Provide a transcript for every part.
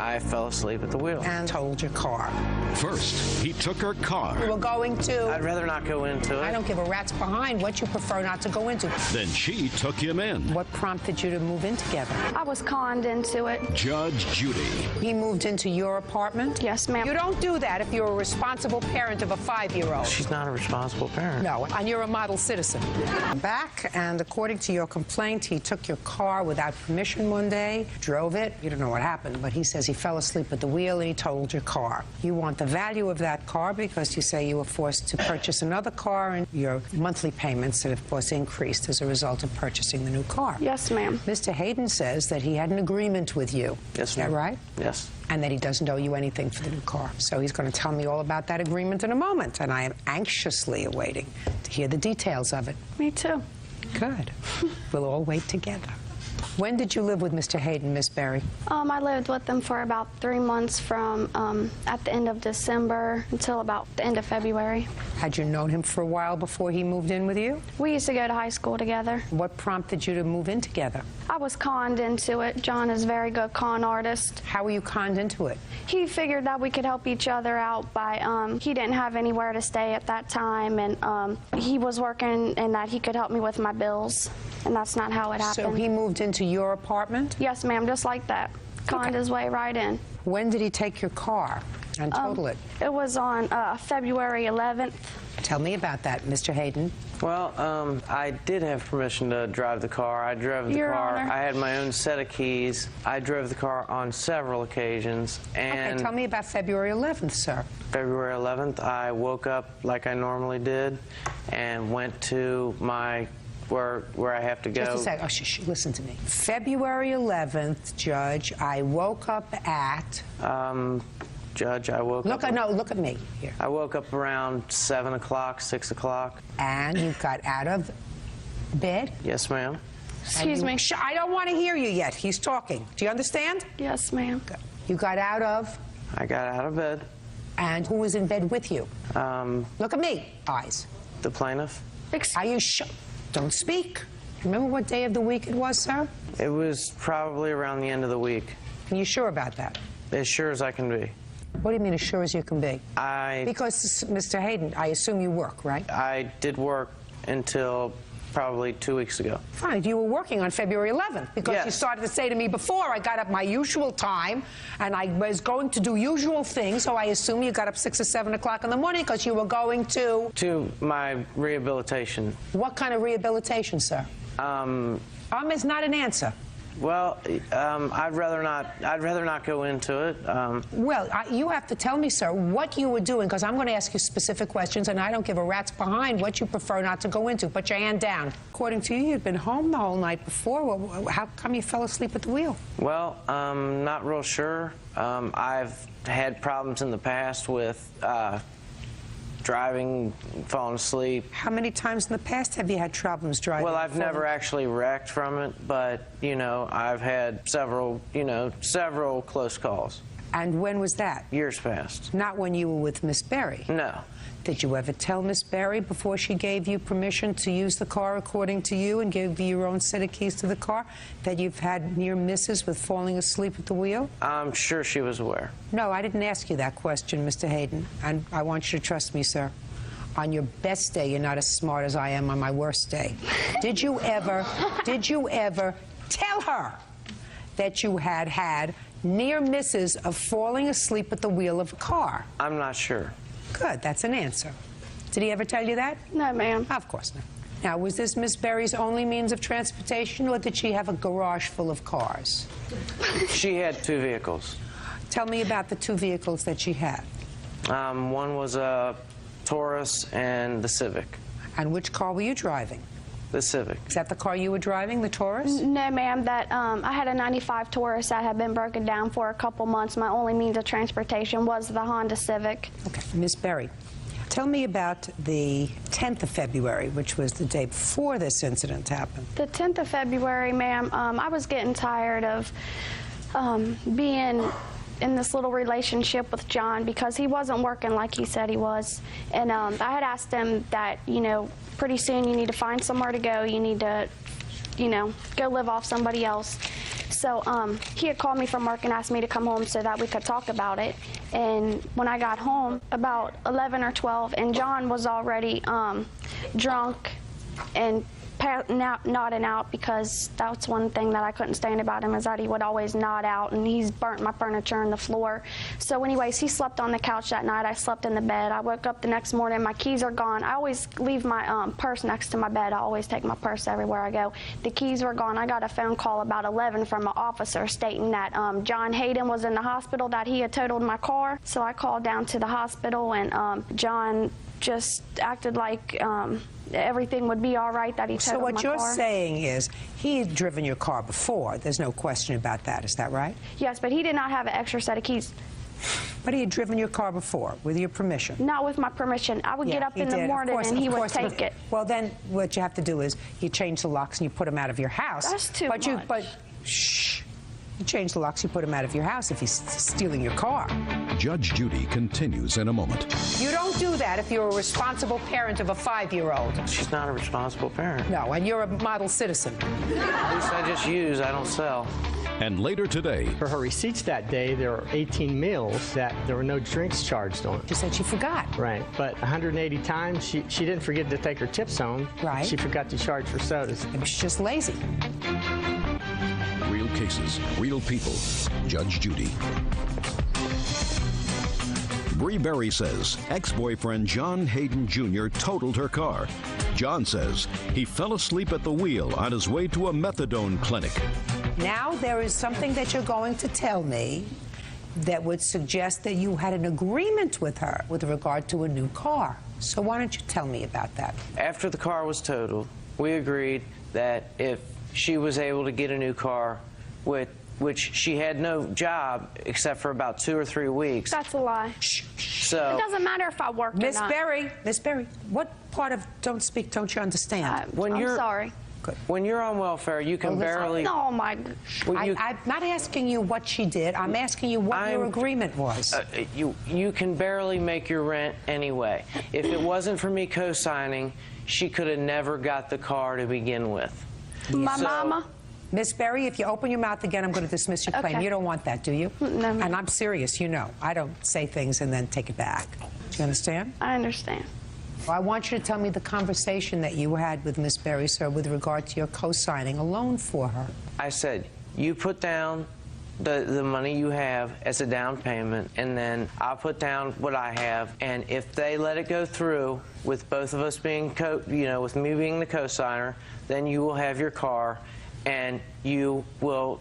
I fell asleep at the wheel. And totaled your car. First, he took her car. You were going to... I'd rather not go into it. I don't give a rat's behind what you prefer not to go into. Then she took him in. What prompted you to move in together? I was conned into it. Judge Judy. He moved into your apartment? Yes, ma'am. You don't do that if you're a responsible parent of a 5-year-old. She's not a responsible parent. No, and you're a model citizen. Back, and according to your complaint, he took your car without permission one day, drove it. You don't know what happened, but he says he fell asleep at the wheel and he totaled your car. You want the value of that car because you say you were forced to purchase another car and your monthly payments have, of course, increased as a result of purchasing the new car. Yes, ma'am. Mr. Hayden says that he had an agreement with you. Yes, Is ma'am. that right? Yes. And that he doesn't owe you anything for the new car. So he's going to tell me all about that agreement in a moment, and I am anxiously awaiting to hear the details of it. Me too. Good. We'll all wait together. When did you live with Mr. Hayden, Miss Berry? I lived with them for about 3 months from at the end of December until about the end of February. Had you known him for a while before he moved in with you? We used to go to high school together. What prompted you to move in together? I was conned into it. John is a very good con artist. How were you conned into it? He figured that we could help each other out by, he didn't have anywhere to stay at that time, and he was working and that he could help me with my bills, and that's not how it happened. So he moved into your apartment? Yes, ma'am, just like that. Conned his way right in. When did he take your car and total it? It was on February 11th. Tell me about that, Mr. Hayden. Well, I did have permission to drive the car. I drove the Your car. Honor. I had my own set of keys. I drove the car on several occasions. And Okay, tell me about February 11th, sir. February 11th, I woke up like I normally did and went to my where I have to go. Just a second. Oh, shh, listen to me. February 11th, Judge, I woke up at... Judge, I woke up... No, look at me here. I woke up around 7 o'clock, 6 o'clock. And you got out of bed? Yes, ma'am. Excuse me. I don't want to hear you yet. He's talking. Do you understand? Yes, ma'am. Good. You got out of? I got out of bed. And who was in bed with you? Look at me. Eyes. The plaintiff. Are you sure? Don't speak. Remember what day of the week it was, sir? It was probably around the end of the week. Are you sure about that? As sure as I can be. What do you mean as sure as you can be? Because, Mr. Hayden, I assume you work, right? I did work until probably 2 weeks ago. Fine. You were working on February 11th because Yes. you started to say to me before, I got up my usual time and I was going to do usual things, so I assume you got up 6 or 7 o'clock in the morning because you were going to... To my rehabilitation. What kind of rehabilitation, sir? Is not an answer. Well, I'd rather not go into it. Well, you have to tell me, sir, what you were doing, because I'm going to ask you specific questions, and I don't give a rat's behind what you prefer not to go into. Put your hand down. According to you, you'd been home the whole night before. Well, how come you fell asleep at the wheel? Well, not real sure. I've had problems in the past with driving, falling asleep. How many times in the past have you had problems driving? Well, I've never actually wrecked from it, but, you know, I've had several close calls. And when was that? Years past. Not when you were with Miss Berry? No. Did you ever tell Miss Berry before she gave you permission to use the car according to you and give you your own set of keys to the car that you've had near misses with falling asleep at the wheel? I'm sure she was aware. No, I didn't ask you that question, Mr. Hayden. And I want you to trust me, sir. On your best day, you're not as smart as I am on my worst day. Did you ever tell her that you had near misses of falling asleep at the wheel of a car? I'm not sure. Good, that's an answer. Did he ever tell you that? No, ma'am. Of course not. Now, was this Miss Berry's only means of transportation, or did she have a garage full of cars? She had 2 vehicles. Tell me about the 2 vehicles that she had. One was a Taurus and the Civic. And which car were you driving? The Civic. Is that the car you were driving, the Taurus? No, ma'am. That I had a 95 Taurus that had been broken down for a couple months. My only means of transportation was the Honda Civic. Okay. Miss Berry, tell me about the 10th of February, which was the day before this incident happened. The 10th of February, ma'am, I was getting tired of being in this little relationship with John because he wasn't working like he said he was. And I had asked him that, you know, pretty soon you need to find somewhere to go. You need to, you know, go live off somebody else. So he had called me from work and asked me to come home so that we could talk about it. And when I got home, about 11 or 12, and John was already drunk and nodding out, because that's one thing that I couldn't stand about him, is that he would always nod out, and he's burnt my furniture on the floor. So anyways, he slept on the couch that night. I slept in the bed. I woke up the next morning. My keys are gone. I always leave my purse next to my bed. I always take my purse everywhere I go. The keys were gone. I got a phone call about 11 from an officer stating that John Hayden was in the hospital, that he had totaled my car. So I called down to the hospital, and John just acted like everything would be all right, that he totaled my car. So what you're saying is he had driven your car before. There's no question about that. Is that right? Yes, but he did not have an extra set of keys. But he had driven your car before, with your permission. Not with my permission. I would get up in the morning and he would take it. Well, then what you have to do is you change the locks and you put him out of your house. That's too much. But shh. You change the locks, you put him out of your house if he's stealing your car. Judge Judy continues in a moment. You don't do that if you're a responsible parent of a 5-year-old. She's not a responsible parent. No, and you're a model citizen. At least I just use, I don't sell. And later today, For her receipts that day, there were 18 meals that there were no drinks charged on. She said she forgot. Right, but 180 times, she didn't forget to take her tips home. Right. She forgot to charge for sodas. Maybe she's just lazy. real cases, real people. Judge Judy. Bree Berry says ex-boyfriend John Hayden Jr. totaled her car. John says he fell asleep at the wheel on his way to a methadone clinic. Now there is something that you're going to tell me that would suggest that you had an agreement with her with regard to a new car. So why don't you tell me about that? After the car was totaled, we agreed that if she was able to get a new car, which she had no job except for about 2 or 3 weeks. That's a lie. So it doesn't matter if I work or not. Miss Berry, what part of don't speak don't you understand? I'm sorry. Good. When you're on welfare, you can barely... Oh, my... I'm not asking you what she did. I'm asking you what your agreement was. You can barely make your rent anyway. If it wasn't for me co-signing, she could have never got the car to begin with. My mama... Miss Berry, if you open your mouth again, I'm going to dismiss your claim. Okay. You don't want that, do you? No, ma'am. And I'm serious, you know. I don't say things and then take it back. Do you understand? I understand. Well, I want you to tell me the conversation that you had with Miss Berry, sir, with regard to your co-signing a loan for her. I said, you put down the money you have as a down payment, and then I'll put down what I have, and if they let it go through with both of us being, with me being the co-signer, then you will have your car, and you will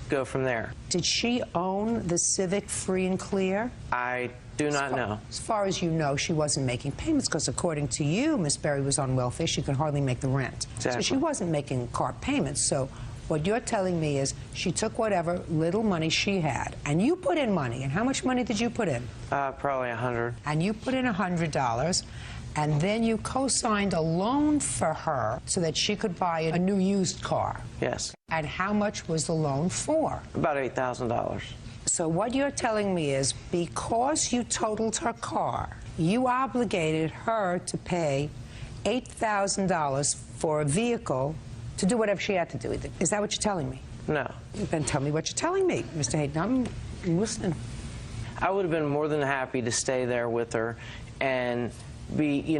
go from there. Did she own the Civic free and clear? I do not know. As far as you know, she wasn't making payments because according to you, Miss Berry was on welfare. She could hardly make the rent. Exactly. So she wasn't making car payments. So what you're telling me is she took whatever little money she had, and you put in money. And how much money did you put in? Probably $100. And you put in $100, and then you co-signed a loan for her so that she could buy a new used car. Yes. And how much was the loan for? About $8,000. So what you're telling me is because you totaled her car, you obligated her to pay $8,000 for a vehicle to do whatever she had to do with it. Is that what you're telling me? No. Then tell me what you're telling me, Mr. Hayden. I'm listening. I would have been more than happy to stay there with her and be,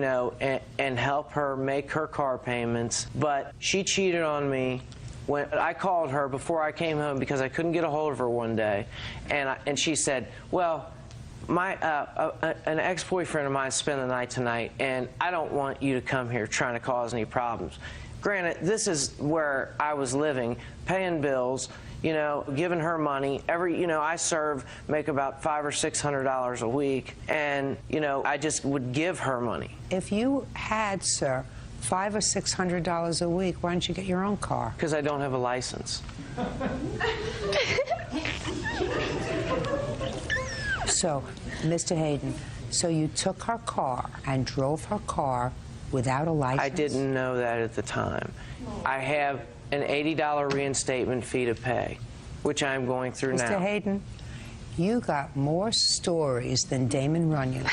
and help her make her car payments, but she cheated on me. When I called her before I came home because I couldn't get a hold of her one day, and she said, well, an ex-boyfriend of mine spent the night tonight, and I don't want you to come here trying to cause any problems. Granted, this is where I was living, paying bills, giving her money. I make about $500 or $600 a week, and, I just would give her money. If you had, sir, $500 or $600 a week, why don't you get your own car? Because I don't have a license. So, Mr. Hayden, so you took her car and drove her car without a license? I didn't know that at the time. I have an $80 reinstatement fee to pay, which I'm going through now. Mr. Hayden, you got more stories than Damon Runyon.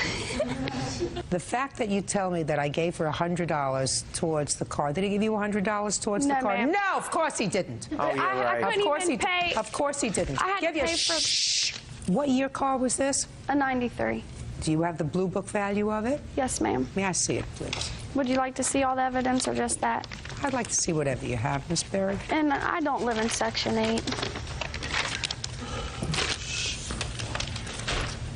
The fact that you tell me that I gave her $100 towards the car, did he give you $100 towards the No, car? ma'am. No, of course he didn't. Oh, you're right. I couldn't Of course even he pay. Of course he didn't. I had to Give you pay for shh. What year car was this? a 93. Do you have the blue book value of it? Yes, ma'am. May I see it, please? Would you like to see all the evidence or just that? I'd like to see whatever you have, Miss Berry. And I don't live in Section 8.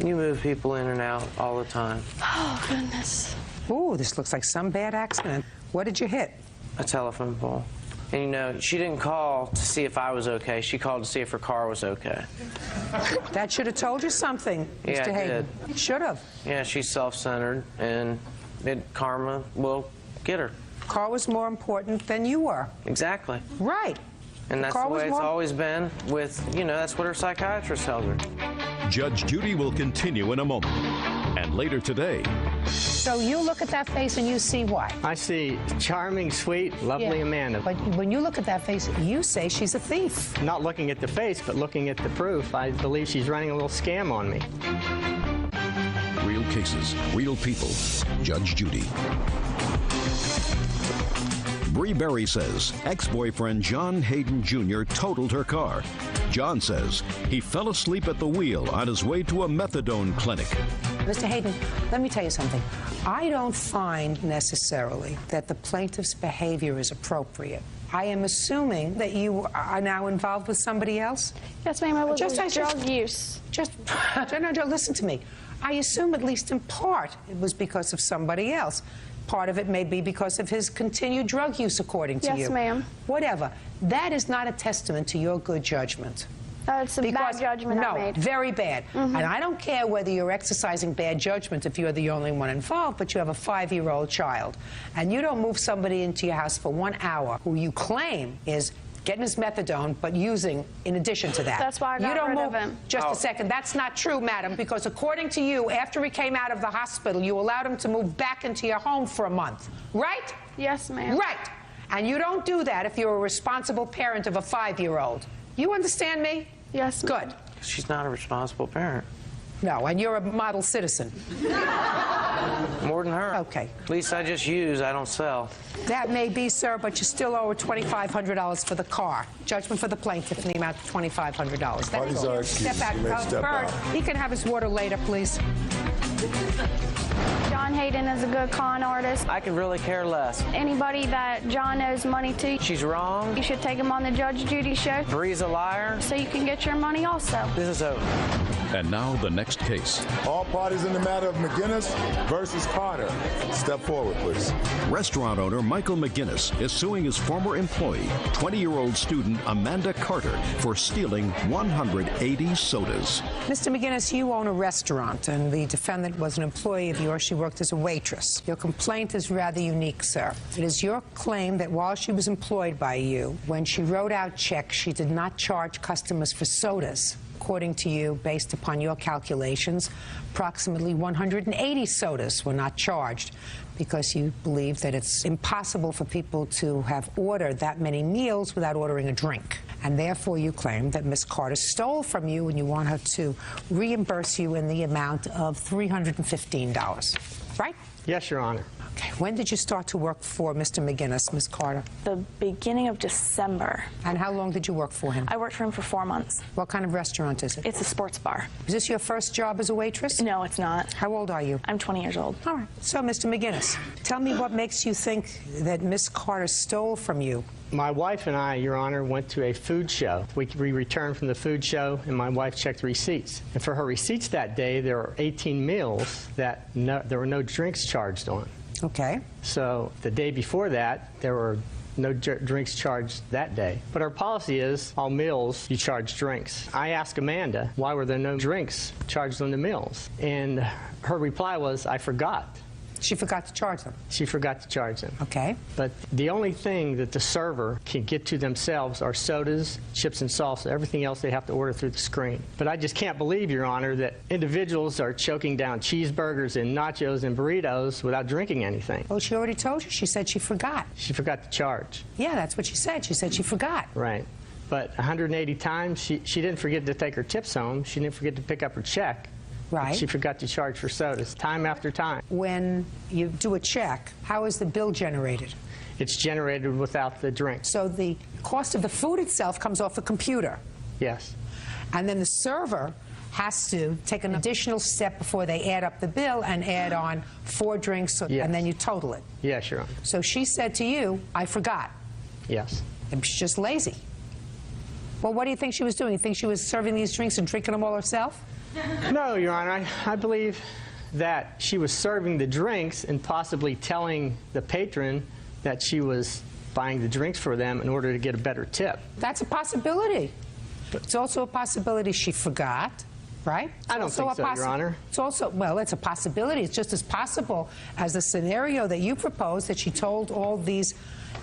You move people in and out all the time. Oh, goodness. Ooh, this looks like some bad accident. What did you hit? A telephone pole. And you know, she didn't call to see if I was okay. She called to see if her car was okay. That should have told you something, Yeah, Mr. it Hayden. Should have. Yeah, she's self-centered, and karma will get her. Car was more important than you were. Exactly. Right. And that's car the was way it's more- always been with, you know, that's what her psychiatrist tells her. Judge Judy will continue in a moment. And later today, So you look at that face and you see what? I see charming, sweet, lovely Yeah. Amanda. But when you look at that face, you say she's a thief. Not looking at the face, but looking at the proof, I believe she's running a little scam on me. real cases, real people. Judge Judy. Bree Berry says ex-boyfriend John Hayden Jr. totaled her car. John says he fell asleep at the wheel on his way to a methadone clinic. Mr. Hayden, let me tell you something. I don't find necessarily that the plaintiff's behavior is appropriate. I am assuming that you are now involved with somebody else? Yes, ma'am. It was Just- drug use. No, listen to me. I assume at least in part it was because of somebody else. Part of it may be because of his continued drug use, according to you. Yes, ma'am. Whatever. That is not a testament to your good judgment. It's a bad judgment I made. Very bad. And I don't care whether you're exercising bad judgment if you're the only one involved, but you have a 5-year-old child. And you don't move somebody into your house for 1 hour who you claim is getting his methadone, but using in addition to that. That's why I got you don't rid move, of him. Just a second. That's not true, madam, because according to you, after he came out of the hospital, you allowed him to move back into your home for a month. Right? Yes, ma'am. Right. And you don't do that if you're a responsible parent of a 5-year-old. You understand me? Yes, ma'am. Good. She's not a responsible parent. No, and you're a model citizen. More than her. Okay. At least I just use, I don't sell. That may be, sir, but you still owe her $2,500 for the car. Judgment for the plaintiff in the amount of $2,500. That's Parties all. are excused. Step You may back. step Bird, out. he can have his water later, please. John Hayden is a good con artist. I could really care less. Anybody that John owes money to, She's wrong. you should take him on the Judge Judy show Bree's a liar. so you can get your money also. This is over. And now the next case. All parties in the matter of McGinnis versus Carter. Step forward, please. Restaurant owner Michael McGinnis is suing his former employee, 20-year-old student Amanda Carter, for stealing 180 sodas. Mr. McGinnis, you own a restaurant, and the defendant was an employee of yours. She worked as a waitress. Your complaint is rather unique, sir. It is your claim that while she was employed by you, when she wrote out checks, she did not charge customers for sodas. According to you, based upon your calculations, approximately 180 sodas were not charged because you believe that it's impossible for people to have ordered that many meals without ordering a drink. And therefore, you claim that Miss Carter stole from you and you want her to reimburse you in the amount of $315. Right? Yes, Your Honor. Okay. When did you start to work for Mr. McGinnis, Miss Carter? The beginning of December. And how long did you work for him? I worked for him for 4 months. What kind of restaurant is it? It's a sports bar. Is this your first job as a waitress? No, it's not. How old are you? I'm 20 years old. All right. So, Mr. McGinnis, tell me what makes you think that Miss Carter stole from you. My wife and I, Your Honor, went to a food show. We returned from the food show, and my wife checked receipts. And for her receipts that day, there were 18 meals that there were no drinks charged on. Okay. So the day before that, there were no drinks charged that day. But our policy is all meals, you charge drinks. I asked Amanda, why were there no drinks charged on the meals? And her reply was, I forgot. She forgot to charge them. She forgot to charge them. Okay. But the only thing that the server can get to themselves are sodas, chips and salsa. Everything else they have to order through the screen. But I just can't believe, Your Honor, that individuals are choking down cheeseburgers and nachos and burritos without drinking anything. Well, she already told you. She said she forgot. She forgot to charge. Yeah, that's what she said. She said she forgot. Right. But 180 times, she didn't forget to take her tips home. She didn't forget to pick up her check. Right. She forgot to charge for sodas time after time. When you do a check, how is the bill generated? It's generated without the drink. So the cost of the food itself comes off the computer. Yes. And then the server has to take an additional step before they add up the bill and add on 4 drinks, Yes. and then you total it. Yes, Your Honor. So she said to you, I forgot. Yes. And she's just lazy. Well, what do you think she was doing? You think she was serving these drinks and drinking them all herself? No, Your Honor. I believe that she was serving the drinks and possibly telling the patron that she was buying the drinks for them in order to get a better tip. That's a possibility. It's also a possibility she forgot, right? I don't think so, Your Honor. It's also, well, it's a possibility. It's just as possible as the scenario that you proposed, that she told all these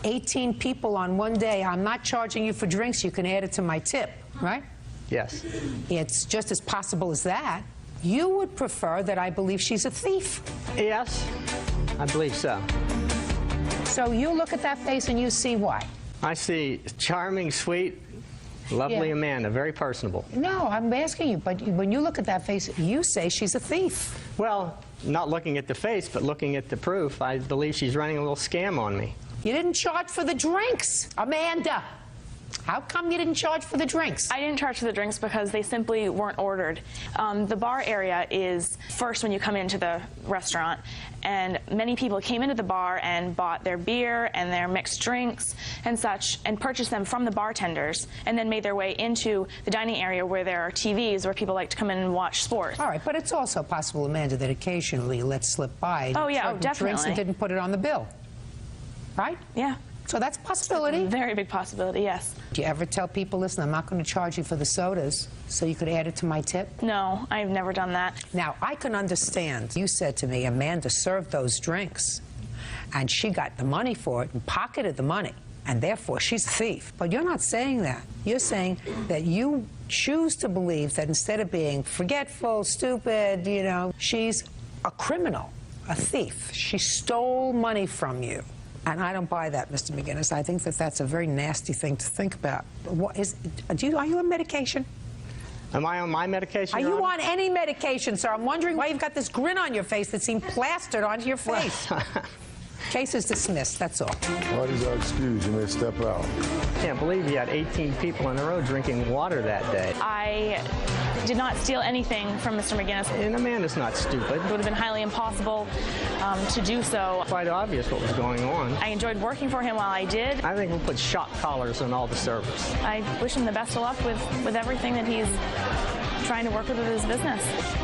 18 people on one day, I'm not charging you for drinks, you can add it to my tip, right? Yes. It's just as possible as that. You would prefer that I believe she's a thief. Yes, I believe so. So you look at that face and you see why? I see charming, sweet, lovely Yeah. Amanda, very personable. No, I'm asking you, but when you look at that face, you say she's a thief. Well, not looking at the face, but looking at the proof, I believe she's running a little scam on me. You didn't charge for the drinks, Amanda. How come you didn't charge for the drinks? I didn't charge for the drinks because they simply weren't ordered. The bar area is first when you come into the restaurant, and many people came into the bar and bought their beer and their mixed drinks and such and purchased them from the bartenders and then made their way into the dining area where there are TVs where people like to come in and watch sports. All right, but it's also possible, Amanda, that occasionally you let slip by Oh, yeah, certain drinks definitely. and didn't put it on the bill, right? Yeah. So that's a possibility. Very big possibility, yes. Do you ever tell people, listen, I'm not going to charge you for the sodas, so you could add it to my tip? No, I've never done that. Now, I can understand. You said to me, Amanda served those drinks, and she got the money for it and pocketed the money, and therefore she's a thief. But you're not saying that. You're saying that you choose to believe that instead of being forgetful, stupid, you know, she's a criminal, a thief. She stole money from you. And I don't buy that, Mr. McGinnis. I think that that's a very nasty thing to think about. What is? Are you on medication? Am I on my medication, Are Your you Honor? on any medication, sir? I'm wondering why you've got this grin on your face that seemed plastered onto your face. Case is dismissed, that's all. Parties are excused. You may step out. Can't believe you had 18 people in a row drinking water that day. I did not steal anything from Mr. McGinnis. And Amanda's not stupid. It would have been highly impossible to do so. Quite obvious what was going on. I enjoyed working for him while I did. I think we'll put shock collars on all the servers. I wish him the best of luck with everything that he's trying to work with his business.